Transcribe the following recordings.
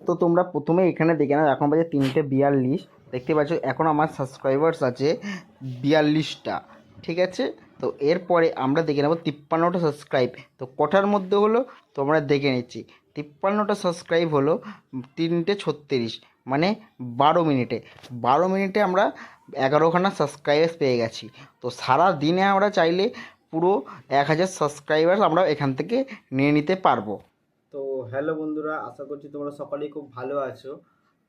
তো তোমরা প্রথমে এখানে দেখে নাও, এখন বাজে 3:42। দেখতে পাচ্ছ এখন আমার সাবস্ক্রাইবার্স আছে 42টা। ঠিক আছে, তো এরপরে আমরা দেখে নেবো 53টা সাবস্ক্রাইব তো কটার মধ্যে হলো তোমরা দেখে নিচ্ছি। 53টা সাবস্ক্রাইব হলো 3:36, মানে 12 মিনিটে। 12 মিনিটে আমরা 11খানা সাবস্ক্রাইবার্স পেয়ে গেছি। তো সারা দিনে আমরা চাইলে পুরো 1000 সাবস্ক্রাইবার আমরা এখান থেকে নিয়ে নিতে পারবো। তো হ্যালো বন্ধুরা, আশা করছি তোমরা সকলেই খুব ভালো আছো।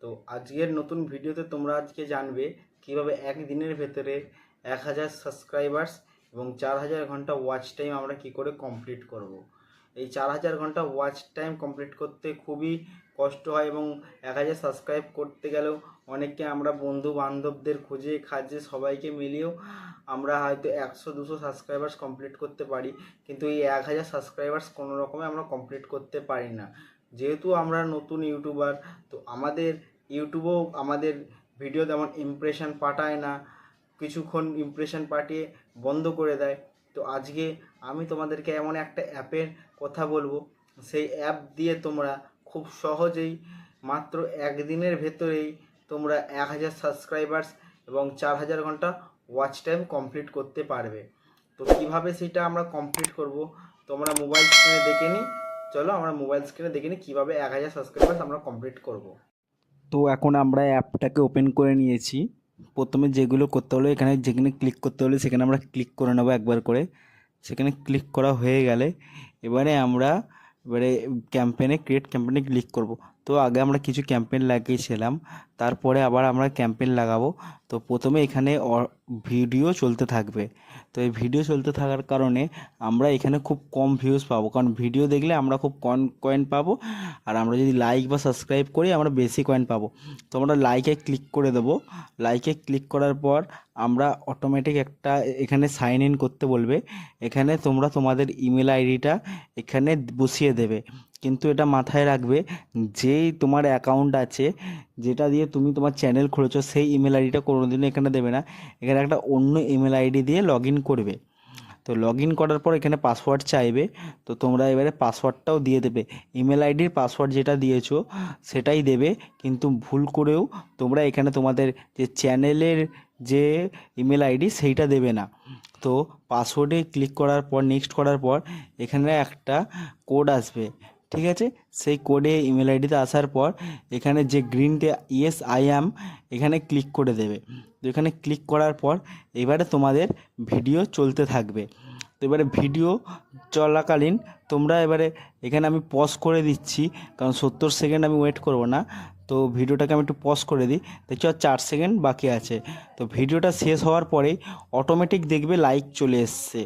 তো আজকের নতুন ভিডিওতে তোমরা আজকে জানবে কিভাবে একদিনের ভেতরে 1000 সাবস্ক্রাইবার্স এবং 4000 ঘন্টা ওয়াচ টাইম আমরা কি করে কমপ্লিট করব। এই 4000 ঘন্টা ওয়াচ টাইম কমপ্লিট করতে খুবই কষ্ট হয় এবং 1000 সাবস্ক্রাইব করতে গেলেও অনেককে আমরা বন্ধু বান্ধবদের খুঁজে খাজে সবাইকে মিলিয়েও আমরা হয়তো 100-200 সাবস্ক্রাইবার্স কমপ্লিট করতে পারি, কিন্তু এই 1000 সাবস্ক্রাইবার্স কোনো রকমে আমরা কমপ্লিট করতে পারি না। যেহেতু আমরা নতুন ইউটিউবার, তো আমাদের ইউটিউবেও আমাদের ভিডিও তেমন ইমপ্রেশন পাঠায় না, কিছুক্ষণ ইমপ্রেশন পাঠিয়ে বন্ধ করে দেয়। তো আজকে আমি তোমাদেরকে এমন একটা অ্যাপের কথা বলবো, সেই অ্যাপ দিয়ে তোমরা খুব সহজেই মাত্র একদিনের ভেতরেই তোমরা 1000 সাবস্ক্রাইবার্স এবং 4000 ঘন্টা ওয়াচ টাইম কমপ্লিট করতে পারবে। তো কিভাবে সেটা আমরা কমপ্লিট করব তোমরা মোবাইল স্ক্রিনে দেখে নিই। চলো আমরা মোবাইল স্ক্রিনে দেখে নিই কীভাবে 1000 সাবস্ক্রাইবার্স আমরা কমপ্লিট করব। তো এখন আমরা অ্যাপটাকে ওপেন করে নিয়েছি। প্রথমে যেগুলো করতে হলো, এখানে যেখানে ক্লিক করতে হলে সেখানে আমরা ক্লিক করে নেবো একবার করে। সেখানে ক্লিক করা হয়ে গেলে এবারে ক্রিয়েট ক্যাম্পেইনে ক্লিক করব। তো আগে আমরা কিছু ক্যাম্পেইন লাগিয়েছিলাম, তারপরে আবার আমরা ক্যাম্পেইন লাগাবো। তো প্রথমে এখানে ভিডিও চলতে থাকবে। তো এই ভিডিও চলতে থাকার কারণে আমরা এখানে খুব কম ভিউজ পাবো, কারণ ভিডিও দেখলে আমরা খুব কম কয়েন পাবো, আর আমরা যদি লাইক বা সাবস্ক্রাইব করি আমরা বেশি কয়েন পাবো। তো আমরা লাইকে ক্লিক করে দেবো। লাইকে ক্লিক করার পর আমরা অটোমেটিক একটা এখানে সাইন ইন করতে বলবে। এখানে তোমরা তোমাদের ইমেল আইডিটা এখানে বসিয়ে দেবে, কিন্তু এটা মাথায় রাখবে, যেই তোমার অ্যাকাউন্ট আছে যেটা দিয়ে তুমি তোমার চ্যানেল খুলেছো সেই ইমেল আইডিটা কোনোদিনও এখানে দেবে না। এখানে একটা অন্য ইমেল আইডি দিয়ে লগ ইন করবে। তো লগ ইন করার পর এখানে পাসওয়ার্ড চাইবে, তো তোমরা এবারে পাসওয়ার্ডটাও দিয়ে দেবে। ইমেল আইডির পাসওয়ার্ড যেটা দিয়েছো সেটাই দেবে, কিন্তু ভুল করেও তোমরা এখানে তোমাদের যে চ্যানেলের যে ইমেল আইডি সেইটা দেবে না। তো পাসওয়ার্ডে ক্লিক করার পর নেক্সট করার পর এখানে একটা কোড আসবে, ঠিক আছে? সেই কোডে ইমেল আইডিতে আসার পর এখানে যে গ্রিনটা ইয়েস আই অ্যাম এখানে ক্লিক করে দেবে। তো এখানে ক্লিক করার পর এবারে তোমাদের ভিডিও চলতে থাকবে। তো এবারে ভিডিও চলাকালীন তোমরা এবারে এখানে আমি পজ করে দিচ্ছি, কারণ 70 সেকেন্ড আমি ওয়েট করব না। তো ভিডিওটাকে আমি একটু পজ করে দিই, দেখছো আর 4 সেকেন্ড বাকি আছে। তো ভিডিওটা শেষ হওয়ার পরেই অটোমেটিক দেখবে লাইক চলে এসছে,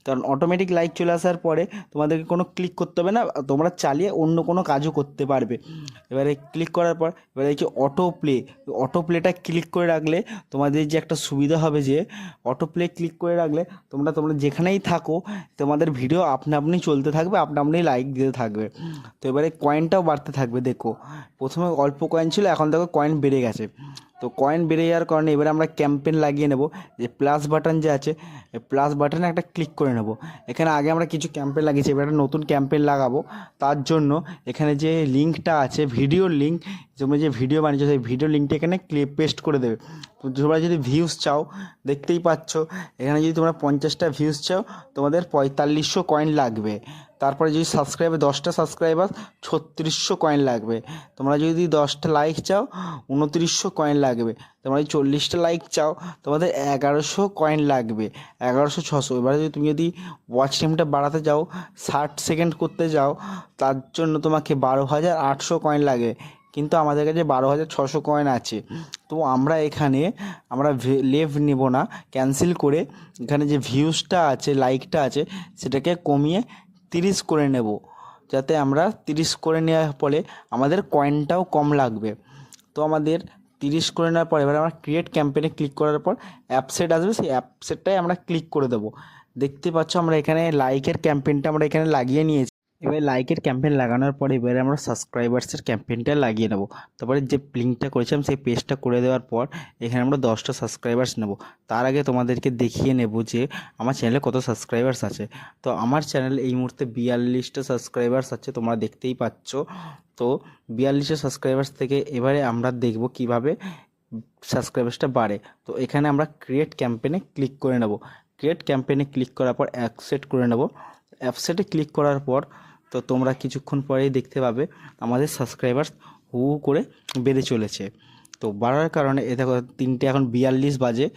কারণ অটোমেটিক লাইক চলে আসার পরে তোমাদেরকে কোনো ক্লিক করতে হবে না, তোমরা চালিয়ে অন্য কোনো কাজও করতে পারবে। এবারে ক্লিক করার পর এবারে দেখছি অটো প্লেটা ক্লিক করে রাখলে তোমাদের যে একটা সুবিধা হবে, যে অটো প্লে ক্লিক করে রাখলে তোমরা যেখানেই থাকো তোমাদের ভিডিও আপনা আপনি চলতে থাকবে, আপনা আপনি লাইক দিতে থাকবে। তো এবারে কয়েনটাও বাড়তে থাকবে। দেখো প্রথমে অল্প কয়েন ছিল, এখন দেখো কয়েন বেড়ে গেছে। তো কয়েন বেড়ে যাওয়ার কারণে এবারে আমরা ক্যাম্পেইন লাগিয়ে নেব। যে প্লাস বাটন যে আছে, এই প্লাস বাটনে একটা ক্লিক করে নেব। এখানে আগে আমরা কিছু ক্যাম্পেইন লাগিয়েছি, এবার একটা নতুন ক্যাম্পেইন লাগাবো। তার জন্য এখানে যে লিঙ্কটা আছে, ভিডিওর লিঙ্ক, তোমরা যে ভিডিও বানিয়েছো সেই ভিডিও লিঙ্কটা এখানে পেস্ট করে দেবে। তো তোমরা যদি ভিউজ চাও, দেখতেই পাচ্ছ এখানে যদি তোমরা 50টা ভিউজ চাও তোমাদের 4500 কয়েন লাগবে। তারপরে যদি 10টা সাবস্ক্রাইবার 3600 কয়েন লাগবে। তোমরা যদি 10টা লাইক চাও 2900 কয়েন লাগবে। তোমরা যদি 40টা লাইক চাও তোমাদের 1100 কয়েন লাগবে, 1100-600। এবারে তুমি যদি ওয়াচ টাইমটা বাড়াতে যাও, 60 সেকেন্ড করতে যাও, তার জন্য তোমাকে 12,800 কয়েন লাগে, কিন্তু আমাদের কাছে 12,600 কয়েন আছে। তো আমরা এখানে লেভ নেব না, ক্যান্সেল করে এখানে যে ভিউজটা আছে, লাইকটা আছে, সেটাকে কমিয়ে 30 করে নেব, যাতে আমরা 30 করে নেওয়ার ফলে আমাদের কয়েনটাও কম লাগবে। তো আমাদের 30 করে নেওয়ার পর এবার আমরা ক্রিয়েট ক্যাম্পেইনে ক্লিক করার পর অ্যাপসেট আসবে, সেই অ্যাপসেটটাই আমরা ক্লিক করে দেবো। দেখতে পাচ্ছ আমরা এখানে লাইকের ক্যাম্পেইনটা আমরা এখানে লাগিয়ে নিয়েছি। এবারে লাইকের ক্যাম্পেইন লাগানোর পরে এবারে আমরা সাবস্ক্রাইবার্সের ক্যাম্পেইনটা লাগিয়ে নেব। তারপরে যে লিঙ্কটা করেছিলাম সেই পেজটা করে দেওয়ার পর এখানে আমরা 10টা সাবস্ক্রাইবার্স নেব। তার আগে তোমাদেরকে দেখিয়ে নেব যে আমার চ্যানেলে কত সাবস্ক্রাইবার্স আছে। তো আমার চ্যানেলে এই মুহূর্তে 42টা সাবস্ক্রাইবার্স আছে, তোমরা দেখতেই পাচ্ছ। তো 42টা সাবস্ক্রাইবার্স থেকে এবারে আমরা দেখব কিভাবে সাবস্ক্রাইবার্সটা বাড়ে। তো এখানে আমরা ক্রিয়েট ক্যাম্পেইনে ক্লিক করে নেব। ক্রিয়েট ক্যাম্পেইনে ক্লিক করার পর অ্যাপসেট করে নেব। অ্যাপসেটে ক্লিক করার পর তো তোমরা কিছুক্ষণ পরেই দেখতে পাবে আমাদের সাবস্ক্রাইবার্স হু হু করে বেড়ে চলেছে। তো বাড়ার কারণে এ দেখো 3টে এখন 42 বাজে।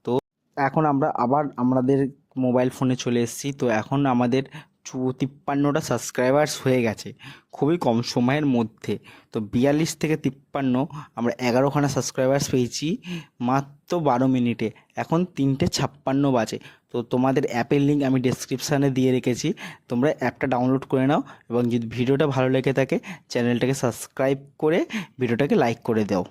তো এখন আমরা আবার আমাদের মোবাইল ফোনে চলে এসেছি। তো এখন আমাদের 53টা সাবস্ক্রাইবার্স হয়ে গেছে খুবই কম সময়ের মধ্যে। তো 42 থেকে 53 আমরা 11খানা সাবস্ক্রাইবার্স পেয়েছি মাত্র 12 মিনিটে। এখন 3:56 বাজে। তো তোমাদের অ্যাপের লিঙ্ক আমি ডেসক্রিপশানে দিয়ে রেখেছি, তোমরা অ্যাপটা ডাউনলোড করে নাও এবং যদি ভিডিওটা ভালো লেগে থাকে চ্যানেলটাকে সাবস্ক্রাইব করে ভিডিওটাকে লাইক করে দাও।